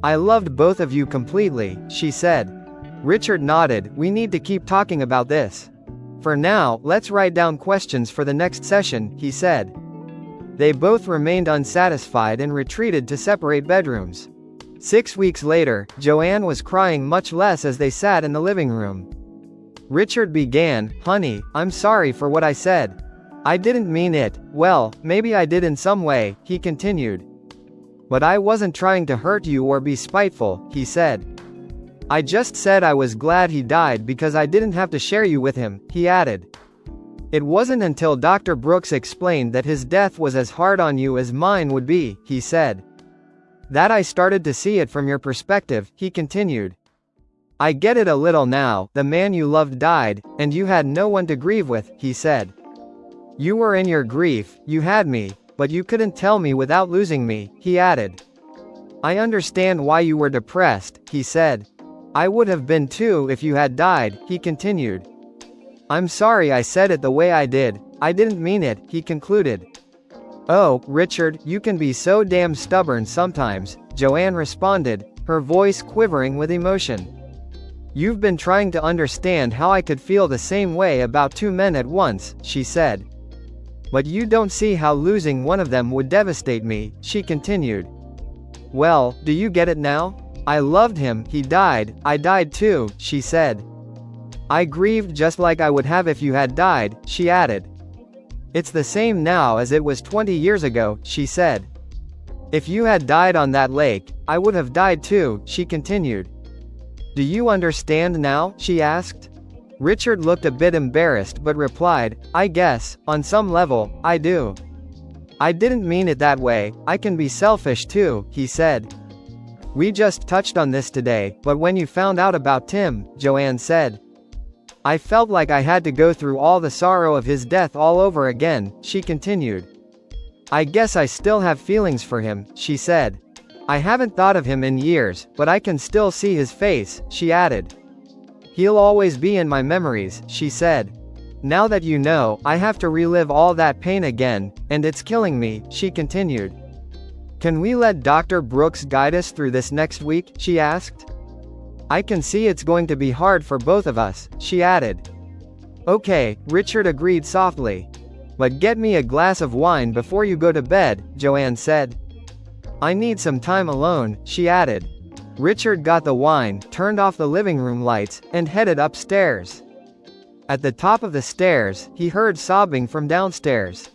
"I loved both of you completely," she said. Richard nodded, "We need to keep talking about this. For now, let's write down questions for the next session," he said. They both remained unsatisfied and retreated to separate bedrooms. 6 weeks later, Joanne was crying much less as they sat in the living room. Richard began, "Honey, I'm sorry for what I said. I didn't mean it, well, maybe I did in some way," he continued. "But I wasn't trying to hurt you or be spiteful," he said. "I just said I was glad he died because I didn't have to share you with him," he added. "It wasn't until Dr. Brooks explained that his death was as hard on you as mine would be," he said. "That I started to see it from your perspective," he continued. "I get it a little now, the man you loved died, and you had no one to grieve with," he said. "You were in your grief, you had me, but you couldn't tell me without losing me," he added. "I understand why you were depressed," he said. "I would have been too if you had died," he continued. "I'm sorry I said it the way I did, I didn't mean it," he concluded. "Oh, Richard, you can be so damn stubborn sometimes," Joanne responded, her voice quivering with emotion. "You've been trying to understand how I could feel the same way about two men at once," she said. "But you don't see how losing one of them would devastate me," she continued. "Well, do you get it now? I loved him, he died, I died too," she said. "I grieved just like I would have if you had died," she added. "It's the same now as it was 20 years ago," she said. "If you had died on that lake, I would have died too," she continued. "Do you understand now?" she asked. Richard looked a bit embarrassed but replied, "I guess, on some level, I do. I didn't mean it that way, I can be selfish too," he said. "We just touched on this today, but when you found out about Tim," Joanne said, "I felt like I had to go through all the sorrow of his death all over again," she continued. "I guess I still have feelings for him," she said. "I haven't thought of him in years, but I can still see his face," she added. "He'll always be in my memories," she said. "Now that you know, I have to relive all that pain again, and it's killing me," she continued. "Can we let Dr. Brooks guide us through this next week?" she asked. "I can see it's going to be hard for both of us," she added. Okay, Richard agreed softly. But get me a glass of wine before you go to bed, Joanne said. I need some time alone, she added. Richard got the wine, turned off the living room lights, and headed upstairs. At the top of the stairs, he heard sobbing from downstairs.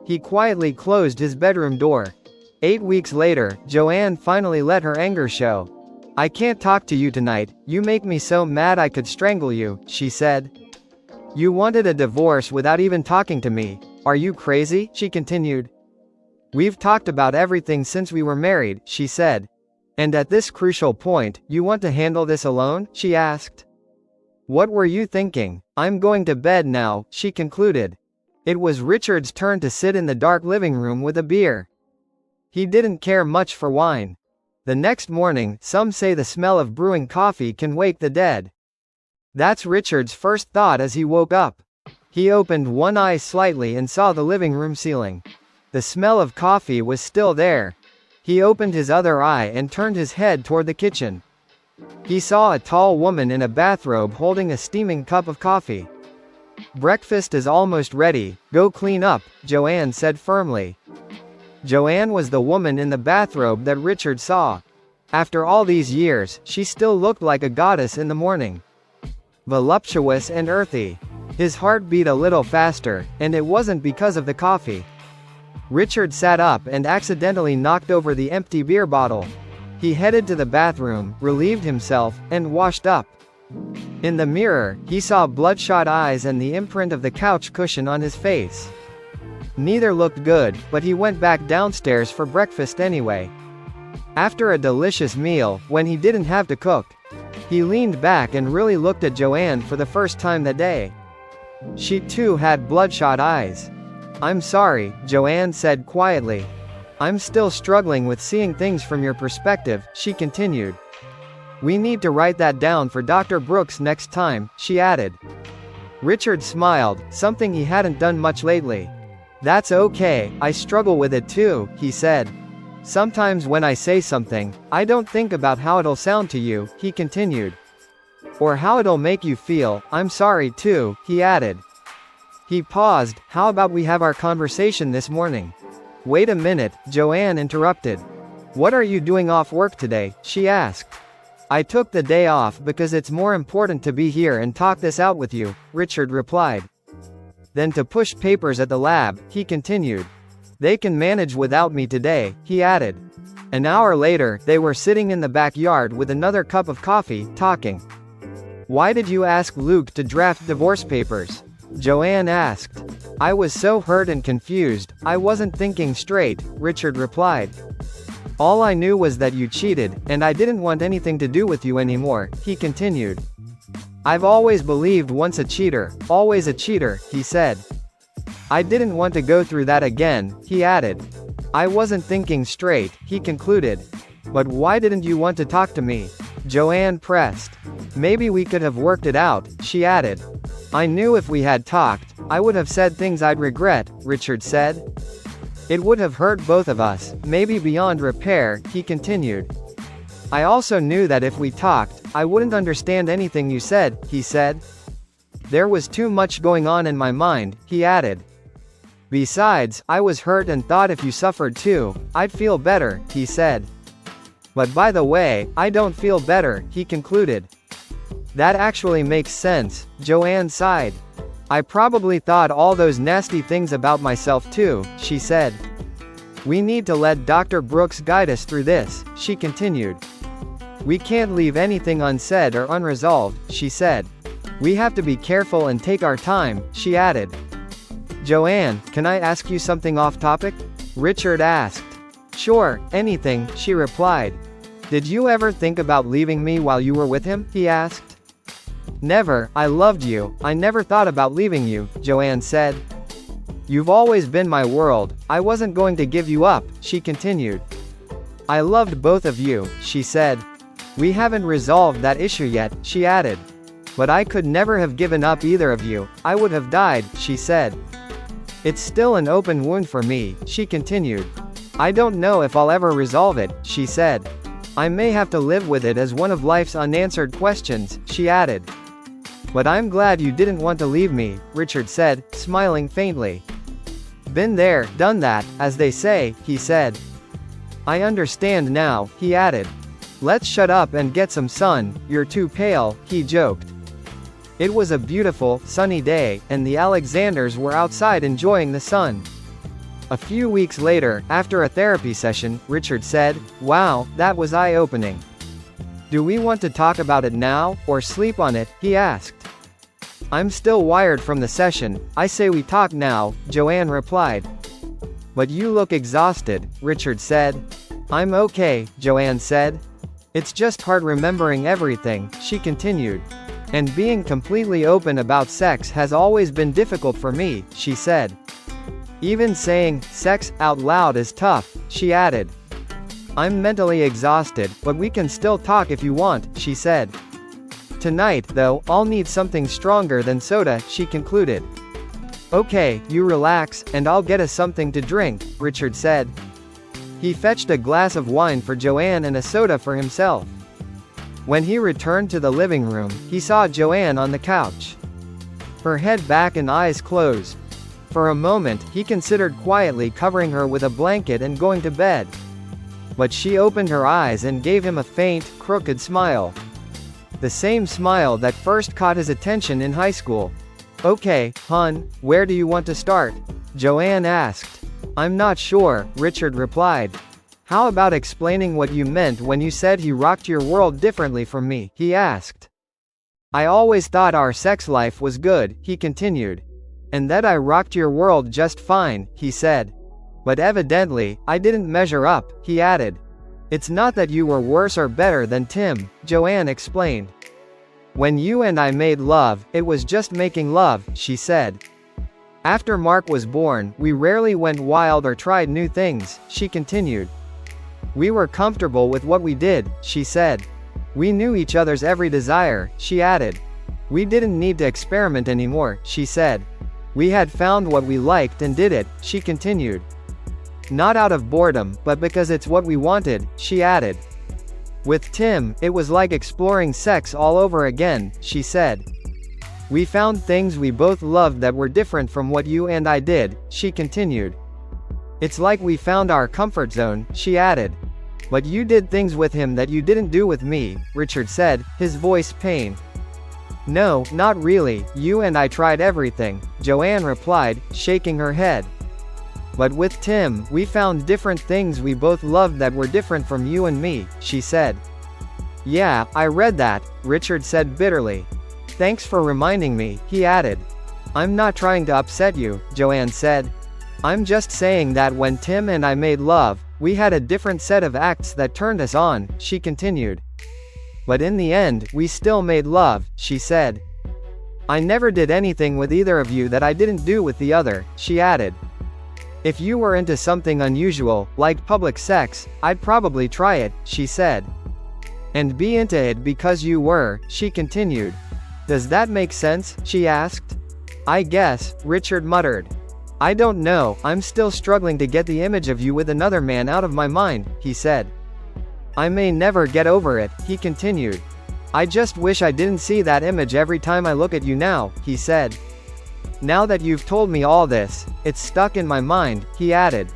He quietly closed his bedroom door. 8 weeks later, Joanne finally let her anger show. I can't talk to you tonight, you make me so mad I could strangle you, she said. You wanted a divorce without even talking to me. Are you crazy? She continued. We've talked about everything since we were married, she said. And at this crucial point, you want to handle this alone? She asked. What were you thinking? I'm going to bed now, she concluded. It was Richard's turn to sit in the dark living room with a beer. He didn't care much for wine. The next morning, some say the smell of brewing coffee can wake the dead. That's Richard's first thought as he woke up. He opened one eye slightly and saw the living room ceiling. The smell of coffee was still there. He opened his other eye and turned his head toward the kitchen. He saw a tall woman in a bathrobe holding a steaming cup of coffee. Breakfast is almost ready, go clean up, Joanne said firmly. Joanne was the woman in the bathrobe that Richard saw. After all these years, she still looked like a goddess in the morning. Voluptuous and earthy. His heart beat a little faster, and it wasn't because of the coffee. Richard sat up and accidentally knocked over the empty beer bottle. He headed to the bathroom, relieved himself, and washed up. In the mirror, he saw bloodshot eyes and the imprint of the couch cushion on his face. Neither looked good, but he went back downstairs for breakfast anyway. After a delicious meal, when he didn't have to cook, he leaned back and really looked at Joanne for the first time that day. She too had bloodshot eyes. I'm sorry, Joanne said quietly. I'm still struggling with seeing things from your perspective, she continued. We need to write that down for Dr. Brooks next time, she added. Richard smiled, something he hadn't done much lately. That's okay, I struggle with it too, he said. Sometimes when I say something, I don't think about how it'll sound to you, he continued. Or how it'll make you feel. I'm sorry too, he added. He paused. How about we have our conversation this morning? Wait a minute, Joanne interrupted. What are you doing off work today? She asked. I took the day off because it's more important to be here and talk this out with you, Richard replied. Then to push papers at the lab, he continued. They can manage without me today, he added. An hour later, they were sitting in the backyard with another cup of coffee, talking. Why did you ask Luke to draft divorce papers? Joanne asked. I was so hurt and confused, I wasn't thinking straight, Richard replied. All I knew was that you cheated, and I didn't want anything to do with you anymore, he continued. I've always believed once a cheater, always a cheater, he said. I didn't want to go through that again, he added. I wasn't thinking straight, he concluded. But why didn't you want to talk to me? Joanne pressed. Maybe we could have worked it out, she added. I knew if we had talked, I would have said things I'd regret, Richard said. It would have hurt both of us, maybe beyond repair, he continued. I also knew that if we talked, I wouldn't understand anything you said, he said. There was too much going on in my mind, he added. Besides, I was hurt and thought if you suffered too, I'd feel better, he said. But by the way, I don't feel better, he concluded. That actually makes sense, Joanne sighed. I probably thought all those nasty things about myself too, she said. We need to let Dr. Brooks guide us through this, she continued. We can't leave anything unsaid or unresolved, she said. We have to be careful and take our time, she added. Joanne, can I ask you something off topic? Richard asked. Sure, anything, she replied. Did you ever think about leaving me while you were with him? He asked. Never, I loved you, I never thought about leaving you, Joanne said. You've always been my world, I wasn't going to give you up, she continued. I loved both of you, she said. We haven't resolved that issue yet, she added. But I could never have given up either of you, I would have died, she said. It's still an open wound for me, she continued. I don't know if I'll ever resolve it, she said. I may have to live with it as one of life's unanswered questions, she added. But I'm glad you didn't want to leave me, Richard said, smiling faintly. Been there, done that, as they say, he said. I understand now, he added. Let's shut up and get some sun, you're too pale, he joked. It was a beautiful, sunny day, and the Alexanders were outside enjoying the sun. A few weeks later, after a therapy session, Richard said, "Wow, that was eye-opening. Do we want to talk about it now, or sleep on it?" he asked. I'm still wired from the session, I say we talk now, Joanne replied. But you look exhausted, Richard said. I'm okay, Joanne said. It's just hard remembering everything, she continued. And being completely open about sex has always been difficult for me, she said. Even saying sex out loud is tough, she added. I'm mentally exhausted, but we can still talk if you want, she said. Tonight, though, I'll need something stronger than soda, she concluded. Okay, you relax, and I'll get us something to drink, Richard said. He fetched a glass of wine for Joanne and a soda for himself. When he returned to the living room, he saw Joanne on the couch. Her head back and eyes closed. For a moment, he considered quietly covering her with a blanket and going to bed. But she opened her eyes and gave him a faint, crooked smile. The same smile that first caught his attention in high school. Okay, hon, where do you want to start? Joanne asked. I'm not sure, Richard replied. How about explaining what you meant when you said he rocked your world differently from me, he asked. I always thought our sex life was good, he continued. And that I rocked your world just fine, he said. But evidently, I didn't measure up, he added. It's not that you were worse or better than Tim, Joanne explained. When you and I made love, it was just making love, she said. After Mark was born, we rarely went wild or tried new things, she continued. We were comfortable with what we did, she said. We knew each other's every desire, she added. We didn't need to experiment anymore, she said. We had found what we liked and did it, she continued. Not out of boredom, but because it's what we wanted, she added. With Tim, it was like exploring sex all over again, she said. We found things we both loved that were different from what you and I did, she continued. It's like we found our comfort zone, she added. But you did things with him that you didn't do with me, Richard said, his voice pained. No, not really, you and I tried everything, Joanne replied, shaking her head. But with Tim, we found different things we both loved that were different from you and me, she said. Yeah, I read that, Richard said bitterly. Thanks for reminding me, he added. I'm not trying to upset you, Joanne said. I'm just saying that when Tim and I made love, we had a different set of acts that turned us on, she continued. But in the end, we still made love, she said. I never did anything with either of you that I didn't do with the other, she added. If you were into something unusual, like public sex, I'd probably try it, she said. And be into it because you were, she continued. Does that make sense, she asked. I guess, Richard muttered. I don't know, I'm still struggling to get the image of you with another man out of my mind, he said. I may never get over it, he continued. I just wish I didn't see that image every time I look at you now, he said. Now that you've told me all this, it's stuck in my mind, he added.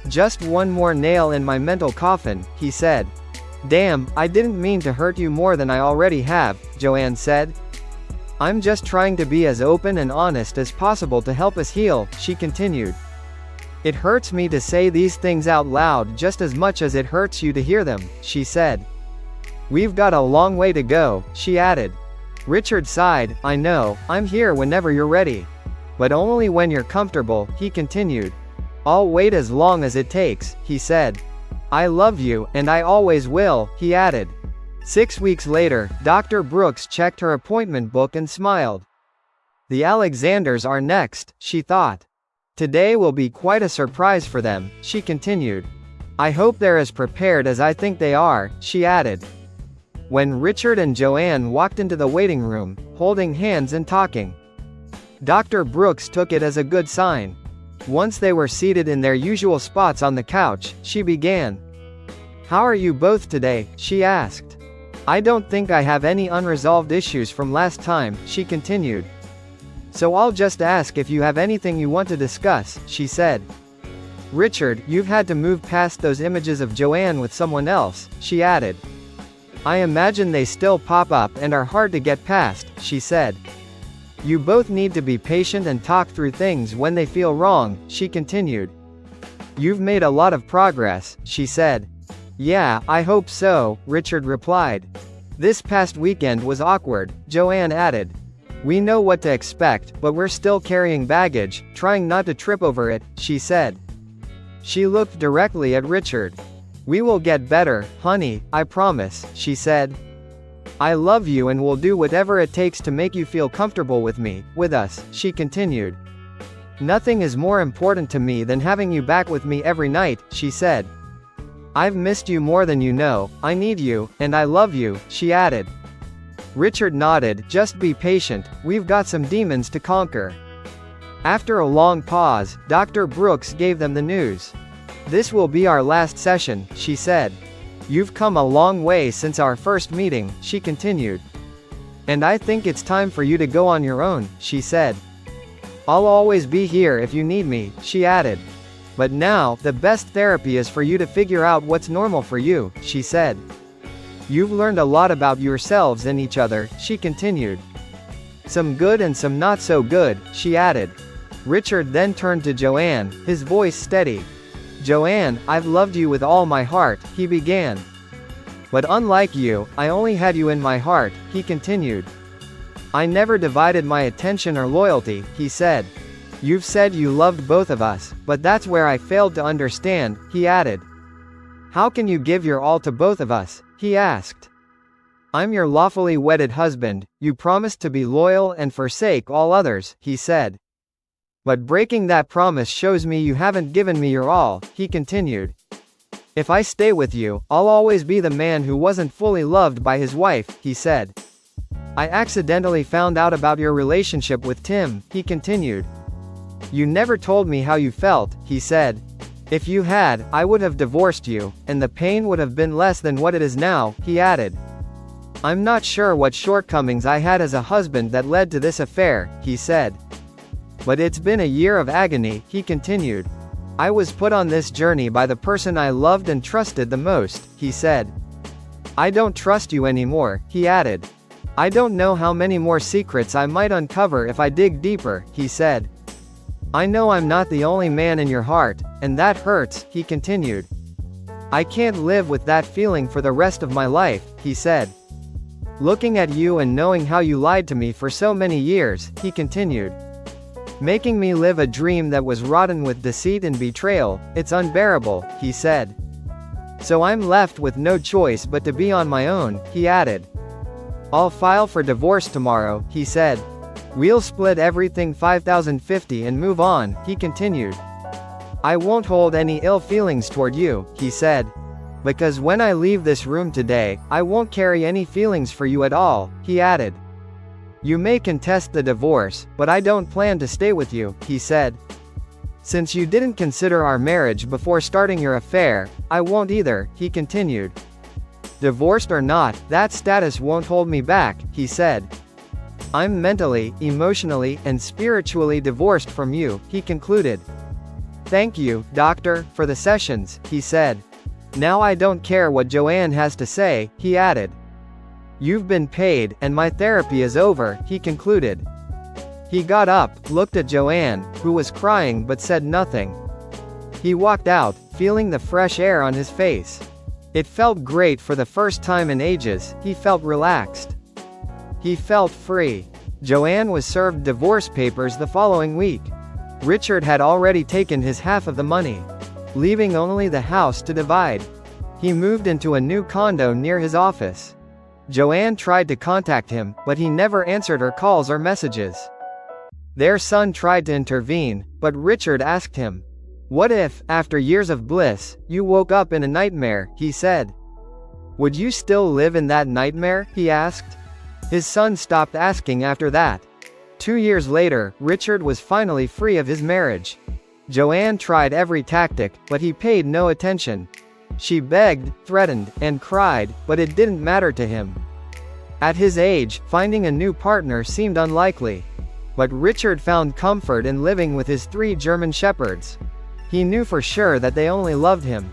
Just one more nail in my mental coffin, he said. Damn, I didn't mean to hurt you more than I already have, Joanne said. I'm just trying to be as open and honest as possible to help us heal, she continued. It hurts me to say these things out loud just as much as it hurts you to hear them, she said. We've got a long way to go, she added. Richard sighed, I know, I'm here whenever you're ready. But only when you're comfortable, he continued. I'll wait as long as it takes, he said. I love you, and I always will, he added. 6 weeks later, Dr. Brooks checked her appointment book and smiled. The Alexanders are next, she thought. Today will be quite a surprise for them, she continued. I hope they're as prepared as I think they are, she added. When Richard and Joanne walked into the waiting room, holding hands and talking, Dr. Brooks took it as a good sign. Once they were seated in their usual spots on the couch, she began. How are you both today? She asked. I don't think I have any unresolved issues from last time, she continued. So I'll just ask if you have anything you want to discuss, she said. Richard, you've had to move past those images of Joanne with someone else, she added. I imagine they still pop up and are hard to get past, she said. You both need to be patient and talk through things when they feel wrong, she continued. You've made a lot of progress, she said. Yeah, I hope so, Richard replied. This past weekend was awkward, Joanne added. We know what to expect, but we're still carrying baggage, trying not to trip over it, she said. She looked directly at Richard. We will get better, honey, I promise, she said. I love you and will do whatever it takes to make you feel comfortable with us, she continued. Nothing is more important to me than having you back with me every night, she said. I've missed you more than you know, I need you, and I love you, she added. Richard nodded, just be patient, we've got some demons to conquer. After a long pause, Dr. Brooks gave them the news. This will be our last session, she said. You've come a long way since our first meeting, she continued. And I think it's time for you to go on your own, she said. I'll always be here if you need me, she added. But now, the best therapy is for you to figure out what's normal for you, she said. You've learned a lot about yourselves and each other, she continued. Some good and some not so good, she added. Richard then turned to Joanne, his voice steady. Joanne, I've loved you with all my heart, he began. But unlike you, I only had you in my heart, he continued. I never divided my attention or loyalty, he said. You've said you loved both of us, but that's where I failed to understand, he added. How can you give your all to both of us? He asked. I'm your lawfully wedded husband, you promised to be loyal and forsake all others, he said. But breaking that promise shows me you haven't given me your all, he continued. If I stay with you, I'll always be the man who wasn't fully loved by his wife, he said. I accidentally found out about your relationship with Tim, he continued. You never told me how you felt, he said. If you had, I would have divorced you, and the pain would have been less than what it is now, he added. I'm not sure what shortcomings I had as a husband that led to this affair, he said. But it's been a year of agony, he continued. I was put on this journey by the person I loved and trusted the most, he said. I don't trust you anymore, he added. I don't know how many more secrets I might uncover if I dig deeper, he said. I know I'm not the only man in your heart, and that hurts, he continued. I can't live with that feeling for the rest of my life, he said. Looking at you and knowing how you lied to me for so many years, he continued. Making me live a dream that was rotten with deceit and betrayal, it's unbearable, he said. So I'm left with no choice but to be on my own, he added. I'll file for divorce tomorrow, he said. We'll split everything 50-50 and move on, he continued. I won't hold any ill feelings toward you, he said. Because when I leave this room today, I won't carry any feelings for you at all, he added. You may contest the divorce, but I don't plan to stay with you, he said. Since you didn't consider our marriage before starting your affair, I won't either, he continued. Divorced or not, that status won't hold me back, he said. I'm mentally, emotionally, and spiritually divorced from you, he concluded. Thank you, doctor, for the sessions, he said. Now I don't care what Joanne has to say, he added. You've been paid, and my therapy is over, he concluded. He got up, looked at Joanne, who was crying but said nothing. He walked out, feeling the fresh air on his face. It felt great for the first time in ages, he felt relaxed. He felt free. Joanne was served divorce papers the following week. Richard had already taken his half of the money, leaving only the house to divide. He moved into a new condo near his office. Joanne tried to contact him, but he never answered her calls or messages. Their son tried to intervene, but Richard asked him, "What if, after years of bliss, you woke up in a nightmare?" he said. "Would you still live in that nightmare?" he asked. His son stopped asking after that. 2 years later, Richard was finally free of his marriage. Joanne tried every tactic, but he paid no attention. She begged, threatened, and cried, but it didn't matter to him. At his age, finding a new partner seemed unlikely. But Richard found comfort in living with his 3 German shepherds. He knew for sure that they only loved him.